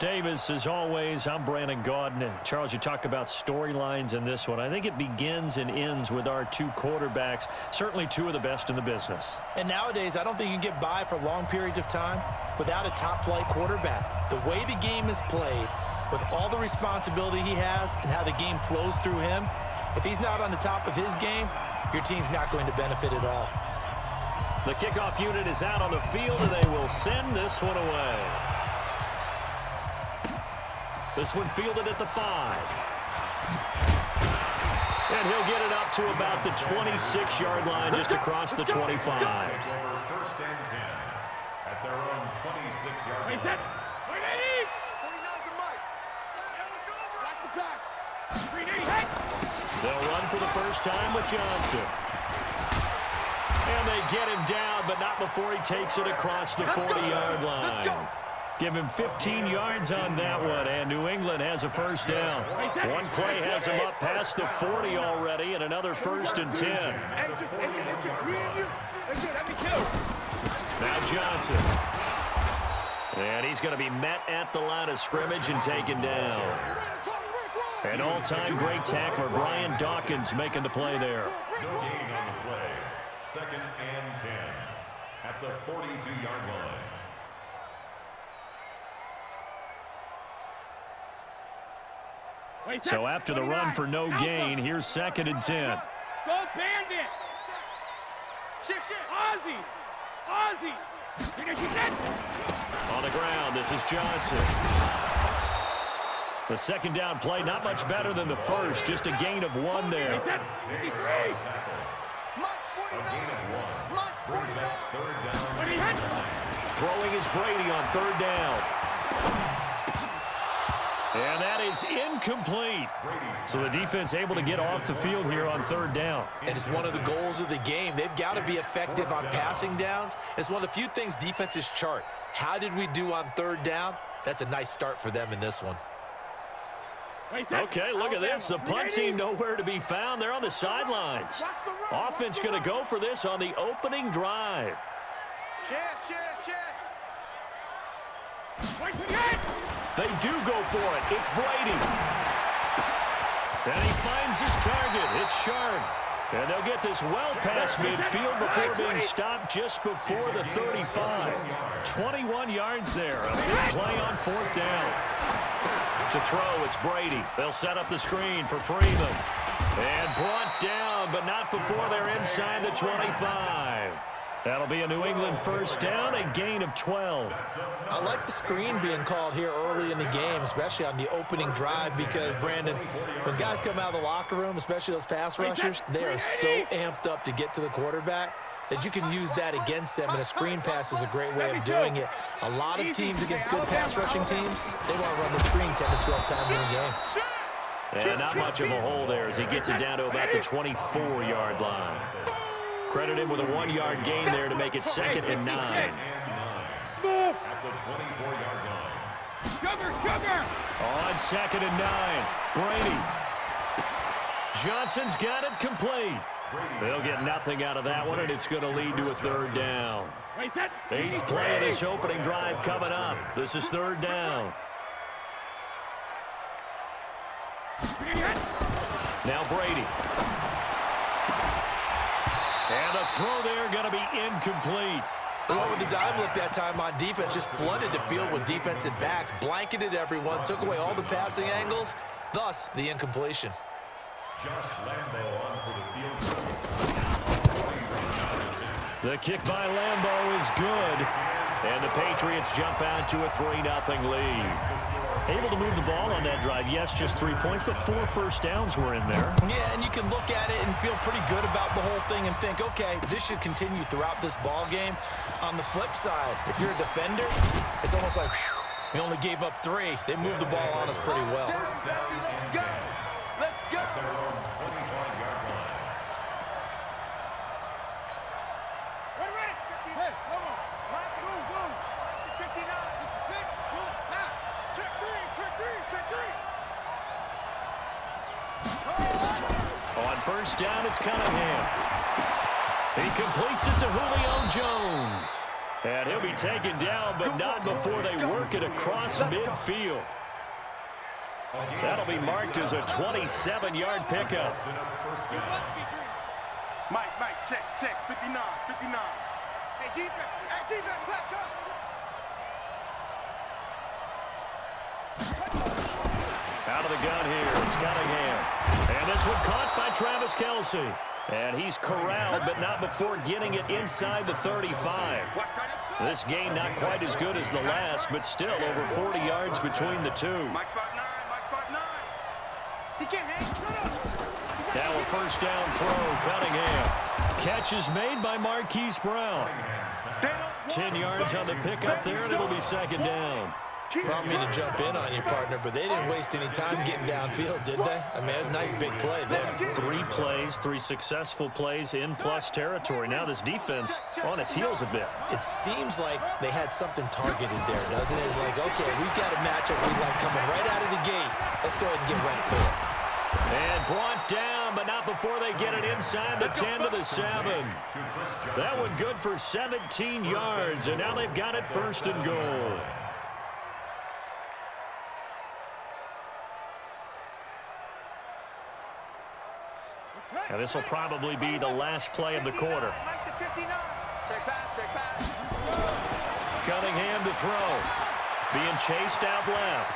Davis, as always, I'm Brandon Gaudin. Charles, you talk about storylines in this one. I think it begins and ends with our two quarterbacks, certainly two of the best in the business. And nowadays, I don't think you can get by for long periods of time without a top-flight quarterback. The way the game is played, with all the responsibility he has and how the game flows through him, if he's not on the top of his game, your team's not going to benefit at all. The kickoff unit is out on the field, and they will send this one away. This one fielded at the 5. And he'll get it up to about the 26-yard line, just across the 25. First and 10 at their own 26-yard line. They'll run for the first time with Johnson. And they get him down, but not before he takes it across the 40-yard line. Give him 15 yards on that one, and New England has a first down. One play has him up past the 40 already, and another first and 10. Now Johnson. And he's going to be met at the line of scrimmage and taken down. An all-time great tackler, Brian Dawkins, making the play there. No gain on the play. Second and 10 at the 42-yard line. So after the run for no gain, here's second and 10. Go Bandit! Ozzy! Ozzy! On the ground, this is Johnson. The second down play, not much better than the first, just a gain of 1 there. A gain of 1. Brings up third down. Throwing is Brady on third down. And that is incomplete. So the defense able to get off the field here on third down. And it's one of the goals of the game. They've got to be effective on passing downs. It's one of the few things defenses chart. How did we do on third down? That's a nice start for them in this one. Okay, look at this. The punt team nowhere to be found. They're on the sidelines. Offense going to go for this on the opening drive. They do go for it. It's Brady. And he finds his target. It's Sharp. And they'll get this well past midfield before being stopped just before the 35. 21 yards there. A big play on fourth down. To throw, it's Brady. They'll set up the screen for Freeman. And brought down, but not before they're inside the 25. That'll be a New England first down, a gain of 12. I like the screen being called here early in the game, especially on the opening drive, because, Brandon, when guys come out of the locker room, especially those pass rushers, they are so amped up to get to the quarterback that you can use that against them, and a screen pass is a great way of doing it. A lot of teams against good pass rushing teams, they want to run the screen 10 to 12 times in a game. And not much of a hole there as he gets it down to about the 24-yard line. Credit him with a 1-yard gain there to make it second and 9. At the 24-yard line. Sugar! On second and 9, Brady. Johnson's got it complete. They'll get nothing out of that one, and it's going to lead to a third down. 8th play of this opening drive coming up. This is third down. Now Brady. And the throw there going to be incomplete. Well, with the dive look that time on defense, just flooded the field with defensive backs, blanketed everyone, took away all the passing angles, thus the incompletion. Josh Lambo on for the field. The kick by Lambo is good. And the Patriots jump out to a 3-0 lead. Able to move the ball on that drive. Yes, just 3 points, but 4 first downs were in there. Yeah, and you can look at it and feel pretty good about the whole thing and think, okay, this should continue throughout this ball game. On the flip side, if you're a defender, it's almost like, whew, we only gave up 3. They moved the ball on us pretty well. On first down, it's Cunningham. He completes it to Julio Jones. And he'll be taken down, but not before they work it across midfield. That'll be marked as a 27-yard pickup. Mike, check, 59. Hey, defense, let's go. Out of the gun here, it's Cunningham. And this one caught by Travis Kelce. And he's corralled, but not before getting it inside the 35. This gain not quite as good as the last, but still over 40 yards between the two. Mike spot 9. He can't hang. Now a first down throw, Cunningham. Catch is made by Marquise Brown. 10 yards on the pickup there, and it'll be second down. Don't mean to jump in on your partner, but they didn't waste any time getting downfield, did they? I mean, that's a nice big play there. 3 plays, 3 successful plays in plus territory. Now this defense on its heels a bit. It seems like they had something targeted there, doesn't it? It's like, okay, we've got a matchup we like coming right out of the gate. Let's go ahead and get right to it. And brought down, but not before they get it inside the 10 to the 7. That one good for 17 yards, and now they've got it first and goal. Now this will probably be the last play of the quarter. Check pass. Cunningham to throw. Being chased out left.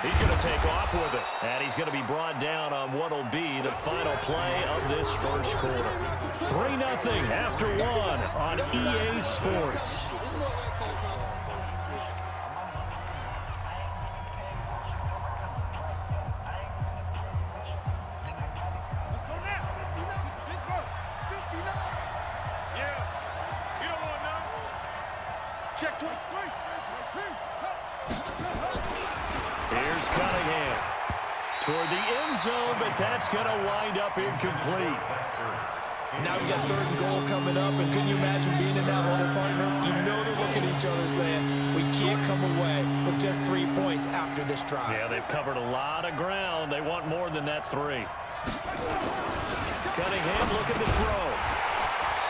He's going to take off with it. And he's going to be brought down on what will be the final play of this first quarter. 3-0 after 1 on EA Sports. Here's Cunningham toward the end zone, but that's going to wind up incomplete. Now we got 3rd and goal coming up, and can you imagine being in that hole, partner? You know they're looking at each other saying, we can't come away with just 3 points after this drive. Yeah, they've covered a lot of ground. They want more than that 3. Cunningham looking to throw.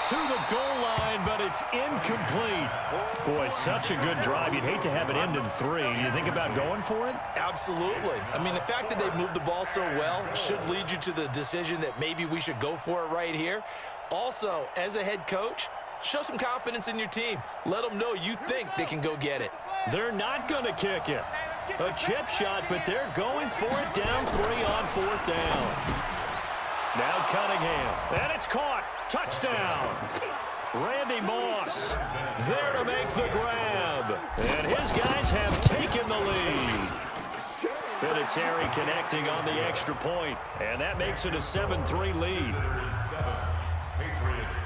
To the goal line, but it's incomplete. Boy, such a good drive. You'd hate to have it end in 3. Do you think about going for it? Absolutely. I mean, the fact that they've moved the ball so well should lead you to the decision that maybe we should go for it right here. Also, as a head coach, show some confidence in your team. Let them know you think they can go get it. They're not going to kick it. A chip shot, but they're going for it down 3 on 4th down. Now Cunningham, and it's caught. Touchdown. Randy Moss there to make the grab. And his guys have taken the lead. Vinatieri connecting on the extra point, and that makes it a 7-3 lead. Patriots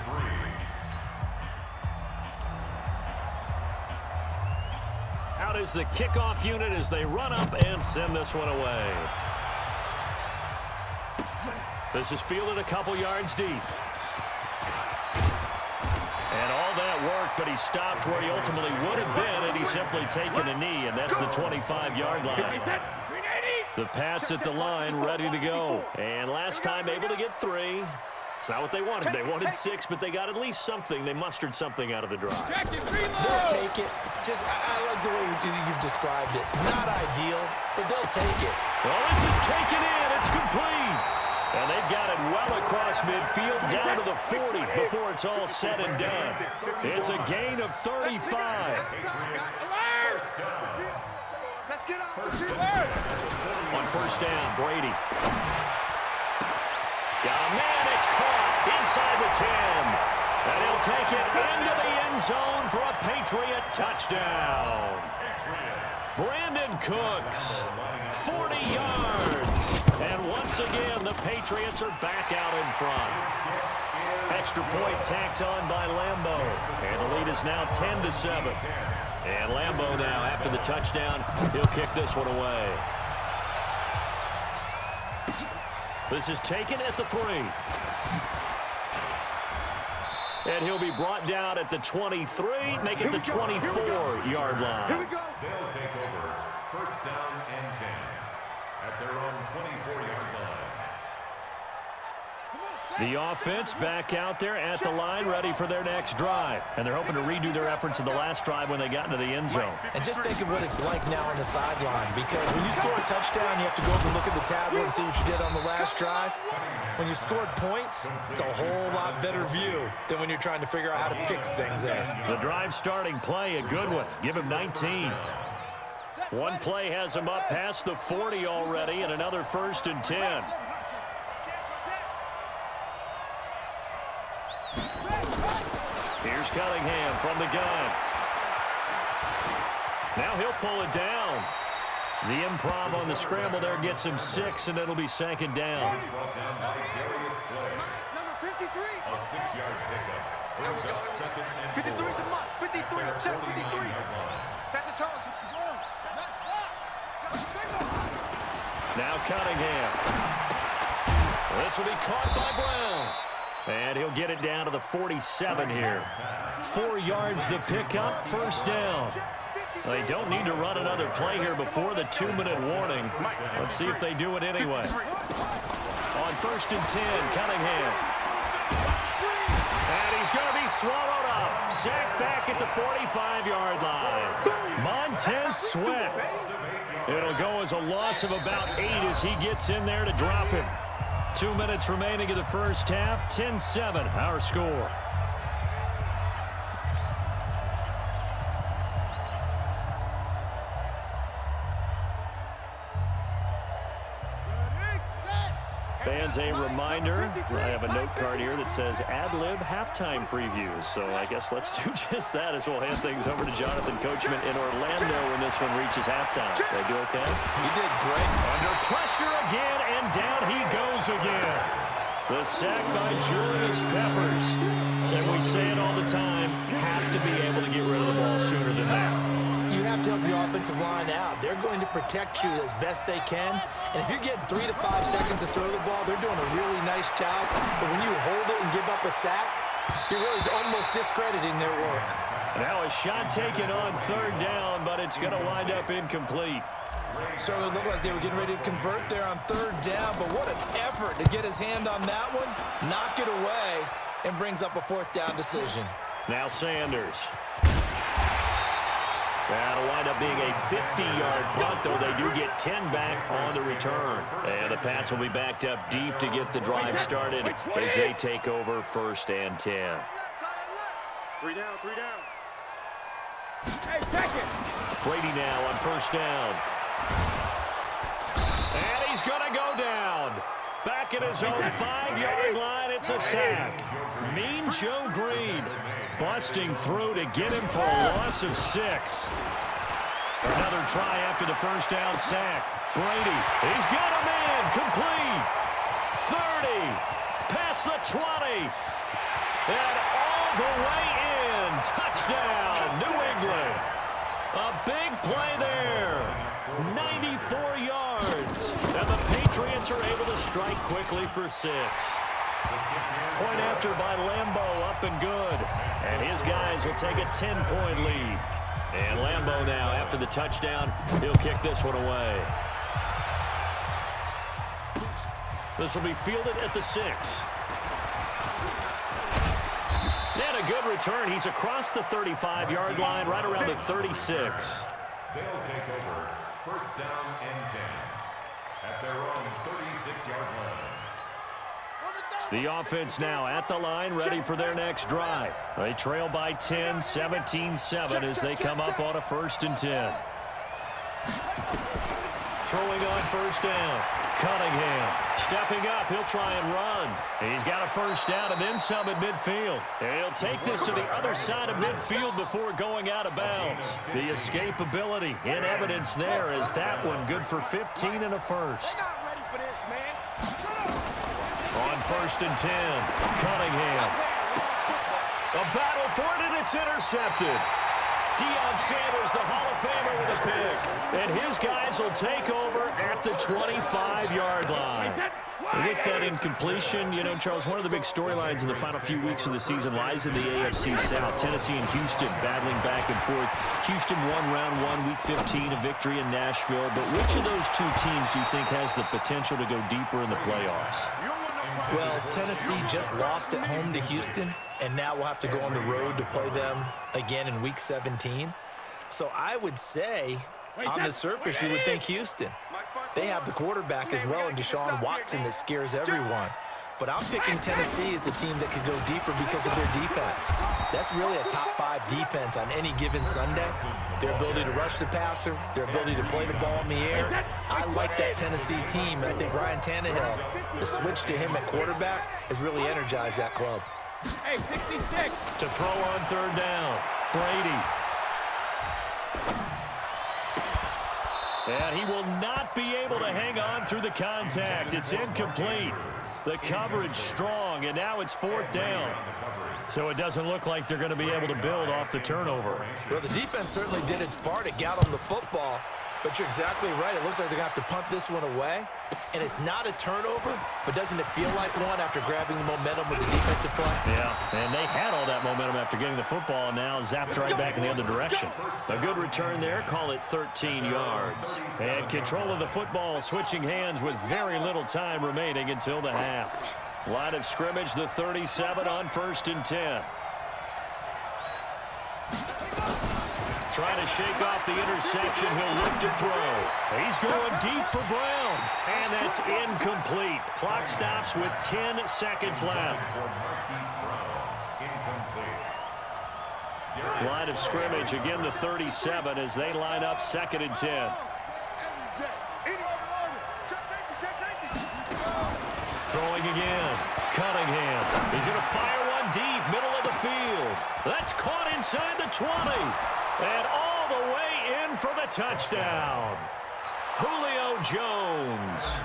3. Out is the kickoff unit as they run up and send this one away. This is fielded a couple yards deep. And all that worked, but he stopped where he ultimately would have been had he simply taken a knee, and that's the 25-yard line. The Pats at the line, ready to go. And last time able to get 3. It's not what they wanted. They wanted 6, but they got at least something. They mustered something out of the drive. They'll take it. I like the way you've described it. Not ideal, but they'll take it. Well, this is taken in. It's complete. And they've got it well across midfield down to the 40 before it's all said and done. It's a gain of 35. Let's get off the field. On first down, Brady. Got a man, it's caught inside the 10. And he'll take it into the end zone for a Patriot touchdown. Brandon Cooks, 40 yards. And once again, the Patriots are back out in front. Extra point tacked on by Lambeau. And the lead is now 10-7. And Lambeau now, after the touchdown, he'll kick this one away. This is taken at the 3. And he'll be brought down at the 23, make it the 24-yard line. They'll take over first down and 10 at their own 24-yard line. The offense back out there at the line, ready for their next drive. And they're hoping to redo their efforts in the last drive when they got into the end zone. And just think of what it's like now on the sideline, because when you score a touchdown, you have to go over and look at the tablet and see what you did on the last drive. When you scored points, it's a whole lot better view than when you're trying to figure out how to fix things there. The drive starting play, a good one. Give him 19. One play has him up past the 40 already, and another 1st and 10. Here's Cunningham from the gun. Now he'll pull it down. The improv on the scramble there gets him 6, and it'll be 2nd down. Number 53. A 6-yard pickup. Brings up 2nd and 4. 53 is the mark. 53. Check 53. Set the tone. Now Cunningham. This will be caught by Brown. And he'll get it down to the 47 here. 4 yards the pickup, 1st down. They don't need to run another play here before the 2-minute warning. Let's see if they do it anyway. On 1st and 10, Cunningham. And he's going to be swallowed up. Sacked back at the 45-yard line. Montez Sweat. It'll go as a loss of about 8 as he gets in there to drop him. 2 minutes remaining in the first half. 10-7, our score. Fans, a reminder, I have a note card here that says ad-lib halftime previews. So I guess let's do just that as we'll hand things over to Jonathan Coachman in Orlando when this one reaches halftime. They do okay? He did great. Under pressure again, and down he goes again. The sack by Julius Peppers. And we say it all the time, have to be able to get rid of the ball sooner than that. You have to help your offensive line out. They're going to protect you as best they can. And if you're getting 3 to 5 seconds to throw the ball, they're doing a really nice job. But when you hold it and give up a sack, you're really almost discrediting their work. Now a shot taken on 3rd down, but it's going to wind up incomplete. Certainly looked like they were getting ready to convert there on 3rd down, but what an effort to get his hand on that one, knock it away, and brings up a 4th down decision. Now Sanders. That'll wind up being a 50-yard punt, though they do get 10 back on the return. And the Pats will be backed up deep to get the drive started as they take over 1st and 10. 3 down, 3 down. Hey, second. Brady now on 1st down. And he's going to go down. Back at his own 5-yard line, it's a sack. Mean Joe Green busting through to get him for a loss of 6. Another try after the 1st down sack. Brady, he's got him in, complete. 30, past the 20, and all the way in. Touchdown, New England. A big play there. 94 yards. And the Patriots are able to strike quickly for 6. Point after by Lambeau, up and good. And his guys will take a 10-point lead. And Lambeau now, after the touchdown, he'll kick this one away. This will be fielded at the 6. And a good return. He's across the 35-yard line, right around the 36. They'll take over 1st down and 10 at their own 36-yard line. The offense now at the line, ready for their next drive. They trail by 10, 17-7 as they come up on a 1st and 10. Throwing on 1st down. Cunningham stepping up. He'll try and run. He's got a 1st down and then some at midfield. And he'll take this to the other side of midfield before going out of bounds. The escapability in evidence there is that one good for 15 and a 1st. On 1st and 10, Cunningham. A battle for it, and it's intercepted. Deion Sanders, the Hall of Famer, with a pick. And his guys will take over at the 25-yard line. And with that incompletion, you know, Charles, one of the big storylines in the final few weeks of the season lies in the AFC South. Tennessee and Houston battling back and forth. Houston won round 1, week 15, a victory in Nashville. But which of those two teams do you think has the potential to go deeper in the playoffs? Well, Tennessee just lost at home to Houston, and now we'll have to go on the road to play them again in Week 17. So I would say, on the surface, you would think Houston. They have the quarterback as well in Deshaun Watson that scares everyone. But I'm picking Tennessee as the team that could go deeper because of their defense. That's really a top-5 defense on any given Sunday. Their ability to rush the passer, their ability to play the ball in the air. I like that Tennessee team, and I think Ryan Tannehill, the switch to him at quarterback, has really energized that club. Hey, 66. To throw on third down, Brady. And he will not be able to hang on through the contact. It's incomplete. The coverage strong, and now it's fourth down. So it doesn't look like they're going to be able to build off the turnover. Well, the defense certainly did its part. It got on the football, but you're exactly right. It looks like they're going to have to punt this one away. And it's not a turnover, but doesn't it feel like one after grabbing the momentum with the defensive play? Yeah, and they had all that momentum after getting the football, and now zapped right back in the other direction. A good return there. Call it 13 yards. And control of the football, switching hands with very little time remaining until the half. Line of scrimmage, the 37 on 1st and 10. Trying to shake off the interception. He'll look to throw. He's going deep for Brown. And that's incomplete. Clock stops with 10 seconds left. Line of scrimmage, again the 37 as they line up 2nd and 10. Throwing again. Cunningham. He's going to fire one deep, middle of the field. That's caught inside the 20. And all the way in for the touchdown. Julio Jones.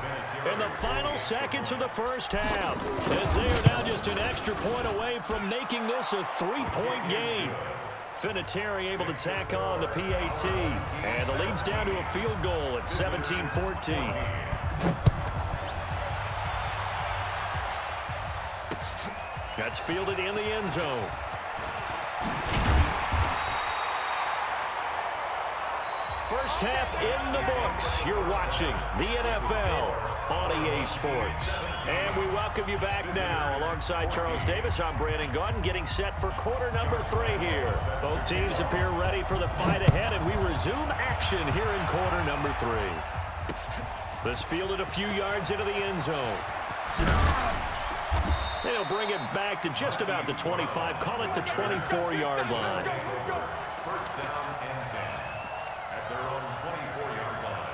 In the final seconds of the first half, as they are now just an extra point away from making this a 3-point game. Vinatieri able to tack on the PAT. And the lead's down to a field goal at 17-14. That's fielded in the end zone. First half in the books. You're watching the NFL on EA Sports. And we welcome you back now. Alongside Charles Davis, I'm Brandon Gaudin, getting set for quarter number 3 here. Both teams appear ready for the fight ahead, and we resume action here in quarter number 3. This fielded a few yards into the end zone. They'll bring it back to just about the 25. Call it the 24-yard line. First down and 10 at their own 24-yard line.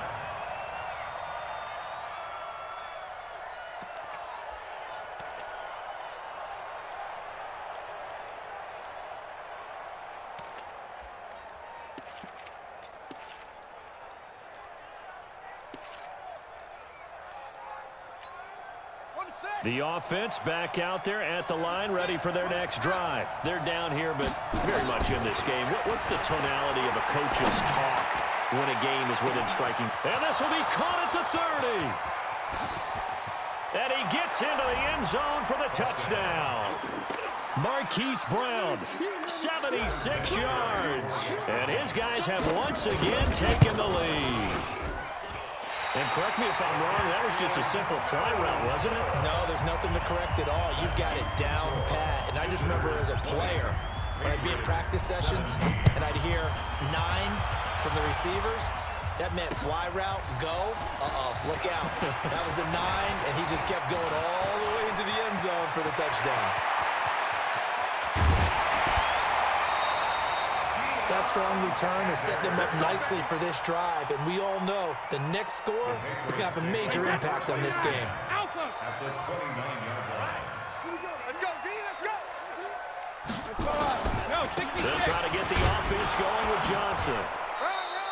The offense back out there at the line, ready for their next drive. They're down here, but very much in this game. What's the tonality of a coach's talk when a game is within striking? And this will be caught at the 30. And he gets into the end zone for the touchdown. Marquise Brown, 76 yards. And his guys have once again taken the lead. And correct me if I'm wrong, that was just a simple fly route, wasn't it? No, there's nothing to correct at all. You've got it down pat. And I just remember as a player, when I'd be in practice sessions and I'd hear 9 from the receivers, that meant fly route, go. Look out. That was the 9, and he just kept going all the way into the end zone for the touchdown. That strong return has set them up nicely for this drive, and we all know the next score is going to have a major impact on this game. At the 29-yard line. Let's go, D, let's go. Let's go up. No, 66. They'll try to get the offense going with Johnson.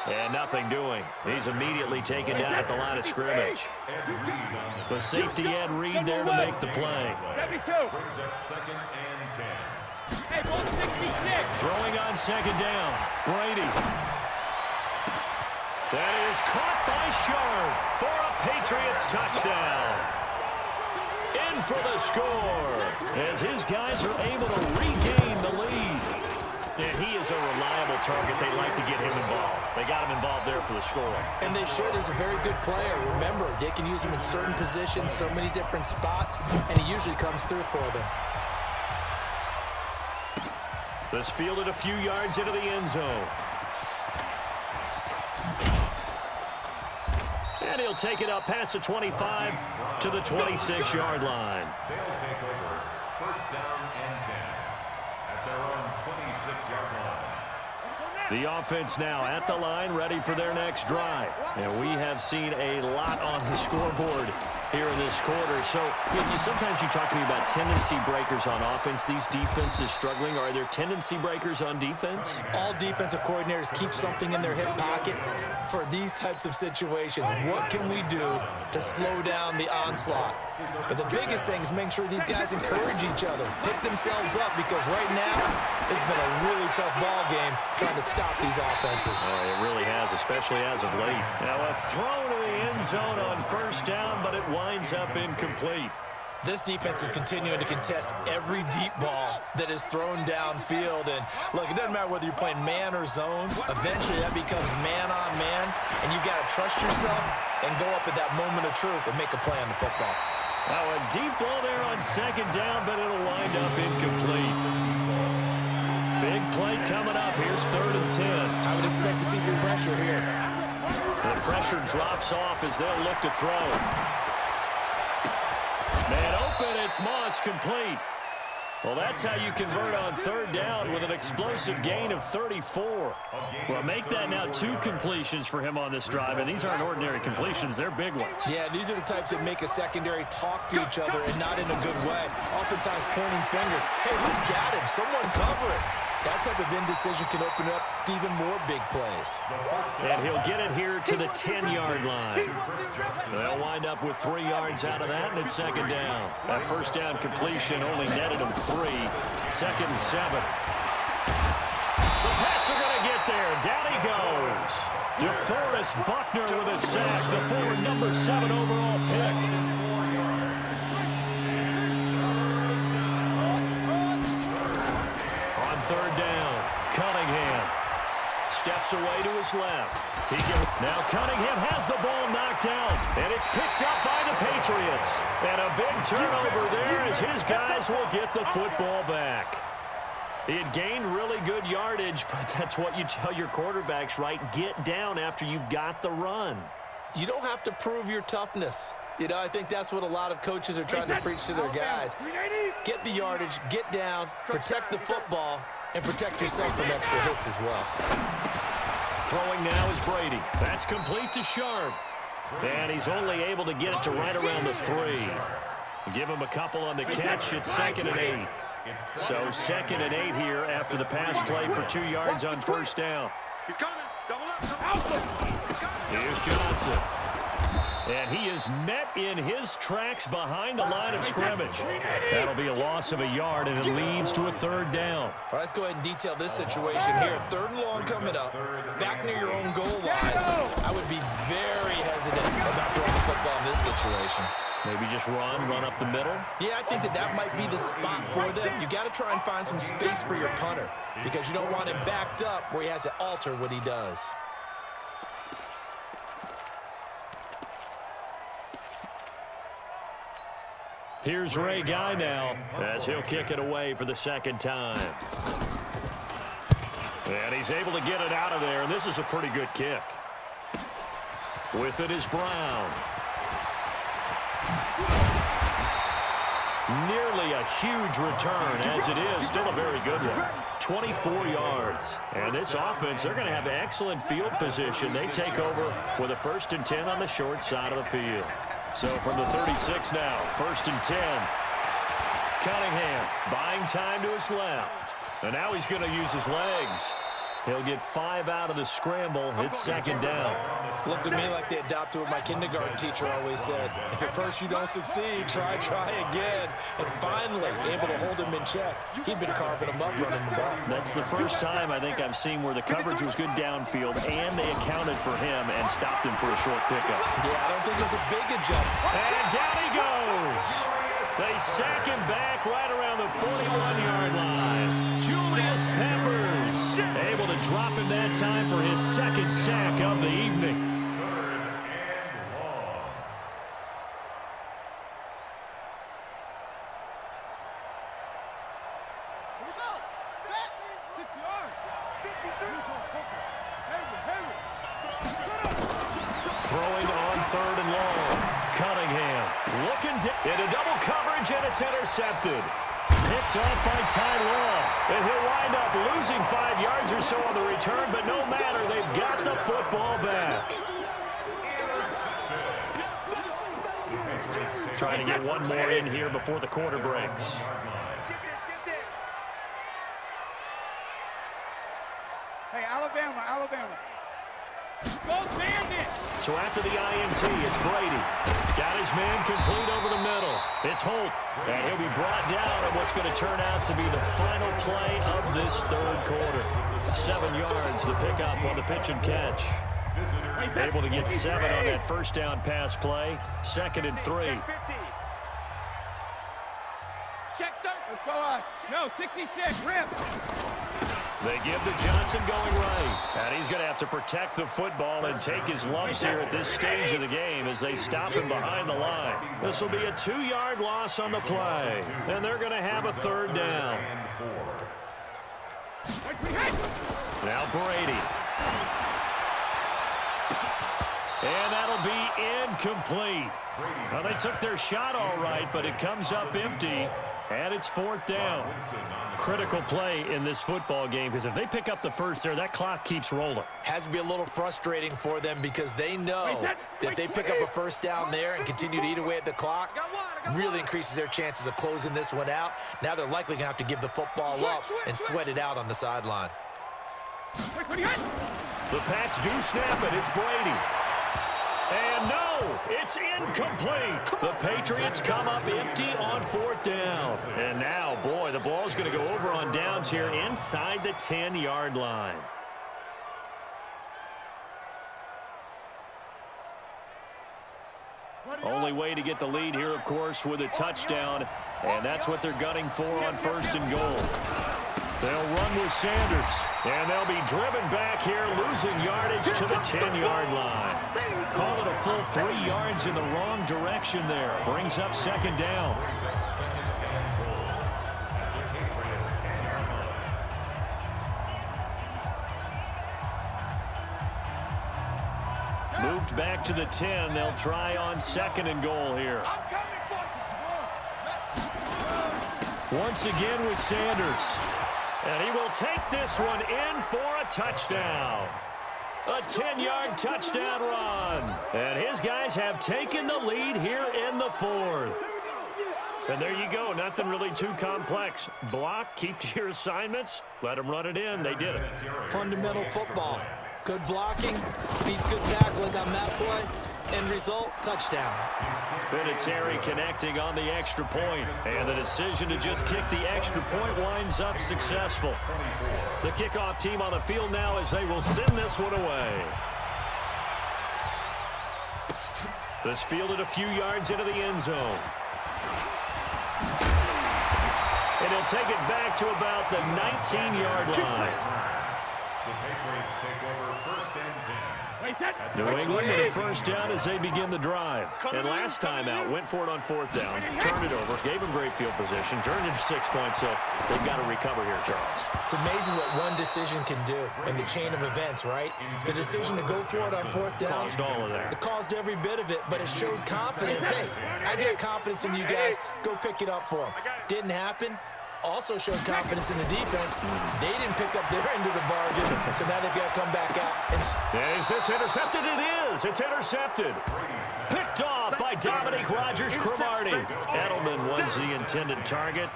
And nothing doing. He's immediately taken down at the line of scrimmage. The safety end Reed there to make the play. 72. Brings up 2nd and 10. Hey, ball 66. Throwing on 2nd down. Brady. That is caught by Sharp for a Patriots touchdown. In for the score as his guys are able to regain the lead. And he is a reliable target. They like to get him involved. They got him involved there for the score. And they should. He's a very good player. Remember, they can use him in certain positions, so many different spots, and he usually comes through for them. This fielded a few yards into the end zone. And he'll take it up past the 25 to the 26-yard line. They'll take over first down and 10 at their own 26-yard line. The offense now at the line, ready for their next drive. And we have seen a lot on the scoreboard here in this quarter. So sometimes you talk to me about tendency breakers on offense. These defenses struggling. Are there tendency breakers on defense? All defensive coordinators keep something in their hip pocket for these types of situations. What can we do to slow down the onslaught? But the biggest thing is making sure these guys encourage each other, pick themselves up, because right now it's been a really tough ball game trying to stop these offenses. It really has, especially as of late. Now a throw to the end zone on first down, but it winds up incomplete. This defense is continuing to contest every deep ball that is thrown downfield. And look, it doesn't matter whether you're playing man or zone. Eventually that becomes man on man, and you got to trust yourself and go up at that moment of truth and make a play on the football. Now a deep ball there on second down, but it'll wind up incomplete. Big play coming up. Here's 3rd and 10. I would expect to see some pressure here. The pressure drops off as they'll look to throw. Man open, it's Moss, complete. Well, that's how you convert on 3rd down with an explosive gain of 34. Well, make that now 2 completions for him on this drive, and these aren't ordinary completions. They're big ones. Yeah, these are the types that make a secondary talk to each other and not in a good way. Oftentimes pointing fingers. Hey, who's got him? Someone cover it. That type of indecision can open up to even more big plays. And he'll get it here to the 10-yard line. They'll wind up with 3 yards out of that, and it's 2nd down. That first down completion only netted him 3. 2nd and 7. The Pats are going to get there. Down he goes. DeForest Buckner with a sack, the former number 7 overall pick. On 3rd down, Cunningham steps away to his left. Now Cunningham has the ball knocked out, and it's picked up by the Patriots. And a big turnover there as his guys will get the football back. He had gained really good yardage, but that's what you tell your quarterbacks, right? Get down after you've got the run. You don't have to prove your toughness. You know, I think that's what a lot of coaches are trying to preach to their guys. Get the yardage, get down, protect the football, and protect yourself from extra hits as well. Throwing now is Brady. That's complete to Sharp. And he's only able to get it to right around the 3. Give him a couple on the catch. It's 2nd and 8. So 2nd and 8 here after the pass play for 2 yards on first down. He's coming. Double up. Here's Johnson. And he is met in his tracks behind the line of scrimmage. That'll be a loss of a yard, and it leads to a 3rd down. All right, let's go ahead and detail this situation here. 3rd and long coming up, back near your own goal line. I would be very hesitant about throwing the football in this situation. Maybe just run up the middle? Yeah, I think that might be the spot for them. You got to try and find some space for your punter because you don't want him backed up where he has to alter what he does. Here's Ray Guy now as he'll kick it away for the 2nd time. And he's able to get it out of there, and this is a pretty good kick. With it is Brown. Nearly a huge return, as it is still a very good one. 24 yards. And this offense, they're going to have excellent field position. They take over with a 1st and 10 on the short side of the field. So from the 36 now, 1st and 10. Cunningham buying time to his left. And now he's going to use his legs. He'll get 5 out of the scramble. It's 2nd down. Looked at me like they adopted what my kindergarten teacher always said. If at first you don't succeed, try again. And finally, able to hold him in check. He'd been carving him up running the ball. That's the first time I think I've seen where the coverage was good downfield and they accounted for him and stopped him for a short pickup. Yeah, I don't think it was a big jump. And down he goes. They sack him back right around the 41-yard line. Julius Peppers Able to drop him that time for his second sack of the evening. Throwing on 3rd and long. Cunningham looking into double coverage, and it's intercepted. Picked off by Ty Law. And he'll wind up losing 5 yards or so on the return, but no matter, they've got the football back. Trying to get one more in here before the quarter breaks. Hey, Alabama. Go Bandit! So after the INT, it's Brady. Got his man complete over the middle. It's Holt, and he'll be brought down on what's going to turn out to be the final play of this 3rd quarter. 7 yards, the pickup on the pitch and catch. Able to get 7 on that first down pass play. 2nd and 3. Check 30. Let's go on. No, 66. Rip. They give the Johnson going right. And he's going to have to protect the football and take his lumps here at this stage of the game as they stop him behind the line. This will be a 2-yard loss on the play. And they're going to have a 3rd down. Now Brady. And that'll be incomplete. Well, they took their shot all right, but it comes up empty. And it's 4th down. Critical play in this football game, because if they pick up the first there, that clock keeps rolling. Has to be a little frustrating for them because they know that they pick up a first down there and continue to eat away at the clock, really increases their chances of closing this one out. Now they're likely going to have to give the football up and sweat it out on the sideline. The Pats do snap it. It's Brady. And no, it's incomplete. The Patriots come up empty on 4th down. And now, boy, the ball's going to go over on downs here inside the 10-yard line. Only way to get the lead here, of course, with a touchdown. And that's what they're gunning for on 1st and goal. They'll run with Sanders, and they'll be driven back here, losing yardage to the 10-yard line. Call it a full 3 yards in the wrong direction there. Brings up 2nd down. Moved back to the 10. They'll try on 2nd and goal here. Once again with Sanders. And he will take this one in for a touchdown. A 10-yard touchdown run. And his guys have taken the lead here in the 4th. And there you go. Nothing really too complex. Block, keep to your assignments, let them run it in. They did it. Fundamental football. Good blocking, beats good tackling on that play. End result, touchdown. Vinatieri connecting on the extra point, and the decision to just kick the extra point winds up successful. The kickoff team on the field now as they will send this one away. This fielded a few yards into the end zone. And he'll take it back to about the 19-yard line. The Patriots take over 1st and 10. New England with a first down as they begin the drive. And last time out, went for it on 4th down, turned it over, gave them great field position, turned into 6 points, so they've got to recover here, Charles. It's amazing what one decision can do in the chain of events, right? The decision to go for it on 4th down. Caused all of that. It caused every bit of it, but it showed confidence. Hey, I got confidence in you guys. Go pick it up for them. Didn't happen. Also showed confidence in the defense. They didn't pick up their end of the bargain, so now they've got to come back out. And is this intercepted? It is. It's intercepted. Picked off by Dominique Rodgers-Cromartie. Edelman was the intended target.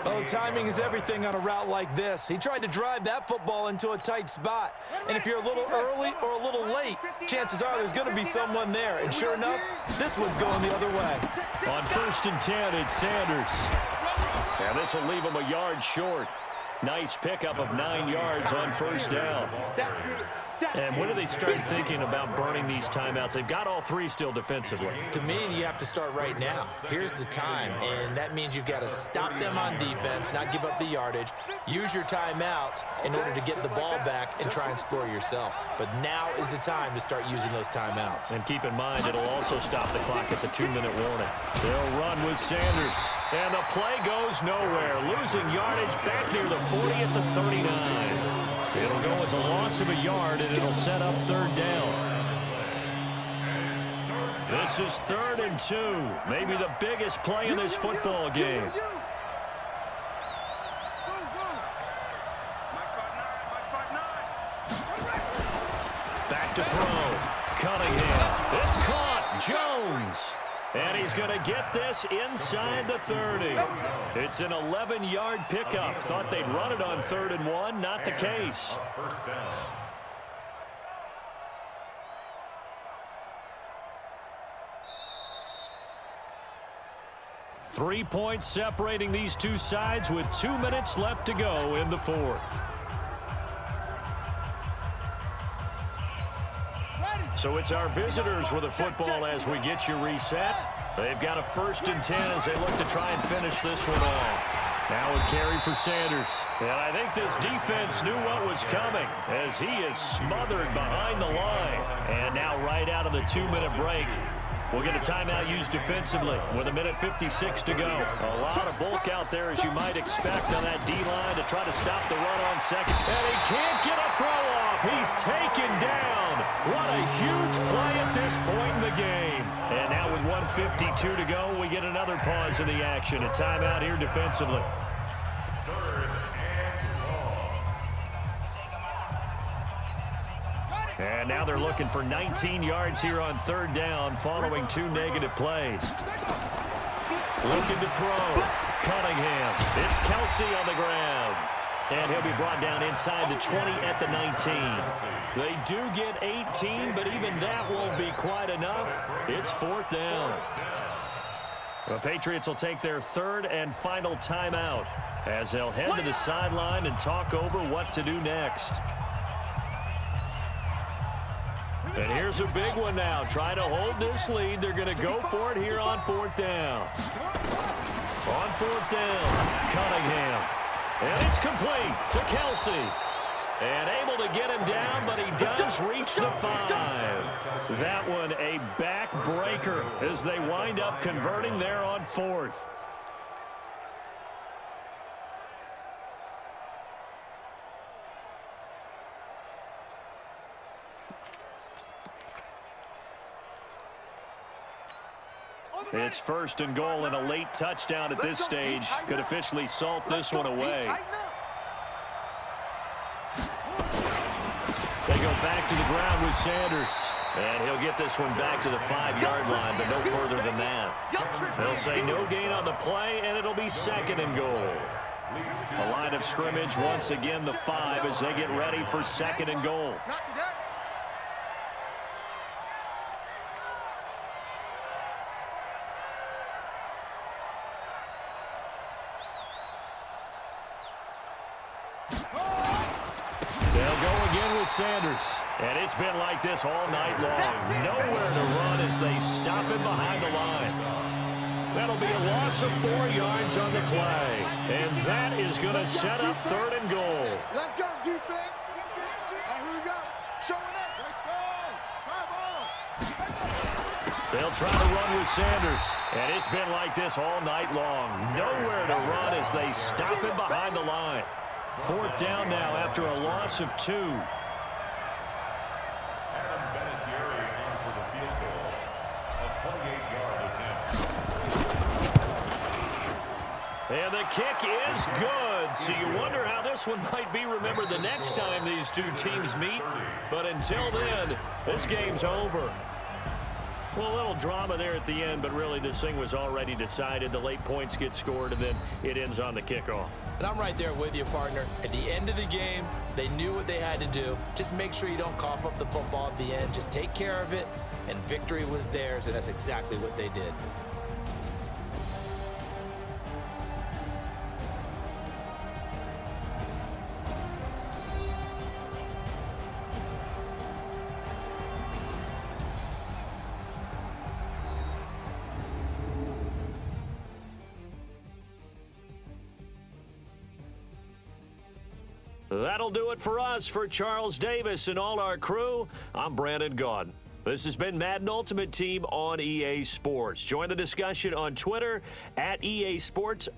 Oh, timing is everything on a route like this. He tried to drive that football into a tight spot. And if you're a little early or a little late, chances are there's going to be someone there. And sure enough, this one's going the other way. On 1st and 10, it's Sanders. And this will leave him a yard short. Nice pickup of 9 yards on 1st down. And when do they start thinking about burning these timeouts? They've got all three still defensively. To me, you have to start right now. Here's the time, and that means you've got to stop them on defense, not give up the yardage, use your timeouts in order to get the ball back and try and score yourself. But now is the time to start using those timeouts. And keep in mind, it'll also stop the clock at the 2-minute warning. They'll run with Sanders. And the play goes nowhere. Losing yardage back near the 40 at the 39. It'll go as a loss of a yard, and it'll set up 3rd down. This is 3rd and 2. Maybe the biggest play in this football game. Back to throw. Cunningham. It's caught. Jones. And he's going to get this inside the 30. It's an 11-yard pickup. Thought they'd run it on 3rd and 1. Not the case. First down. Three points separating these two sides with 2 minutes left to go in the 4th. So it's our visitors with the football as we get you reset. They've got a 1st and 10 as they look to try and finish this one off. Now a carry for Sanders. And I think this defense knew what was coming as he is smothered behind the line. And now right out of the 2-minute break, we'll get a timeout used defensively with 1:56 to go. A lot of bulk out there, as you might expect, on that D-line to try to stop the run on second. And he can't get a throw off. He's taken down. What a huge play at this point in the game. And now with 1:52 to go, we get another pause in the action. A timeout here defensively. And now they're looking for 19 yards here on 3rd down following 2 negative plays. Looking to throw. Cunningham. It's Kelsey on the ground. And he'll be brought down inside the 20 at the 19. They do get 18, but even that won't be quite enough. It's 4th down. The Patriots will take their 3rd and final timeout as they'll head to the sideline and talk over what to do next. And here's a big one now. Trying to hold this lead. They're going to go for it here on 4th down. On 4th down, Cunningham. And it's complete to Kelsey. And able to get him down, but he does reach the 5. That one a backbreaker as they wind up converting there on 4th. It's 1st and goal and a late touchdown at this stage. Could officially salt this one away. They go back to the ground with Sanders. And he'll get this one back to the 5-yard line, but no further than that. They'll say no gain on the play, and it'll be 2nd and goal. A line of scrimmage, once again the 5 as they get ready for 2nd and goal. Sanders. And it's been like this all night long. Nowhere to run as they stop him behind the line. That'll be a loss of 4 yards on the play. And that is going to set up 3rd and goal. Let's go, defense. Here we go. Showing up. Let's go. They'll try to run with Sanders. And it's been like this all night long. Nowhere to run as they stop him behind the line. 4th down now after a loss of 2. And the kick is good. So you wonder how this one might be remembered the next time these two teams meet. But until then, this game's over. Well, a little drama there at the end, but really this thing was already decided. The late points get scored, and then it ends on the kickoff. And I'm right there with you, partner. At the end of the game, they knew what they had to do. Just make sure you don't cough up the football at the end. Just take care of it, and victory was theirs, and that's exactly what they did. That'll do it for us. For Charles Davis and all our crew, I'm Brandon Gaudin. This has been Madden Ultimate Team on EA Sports. Join the discussion on Twitter at EA Sports_MUT.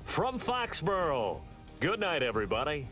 From Foxborough, good night, everybody.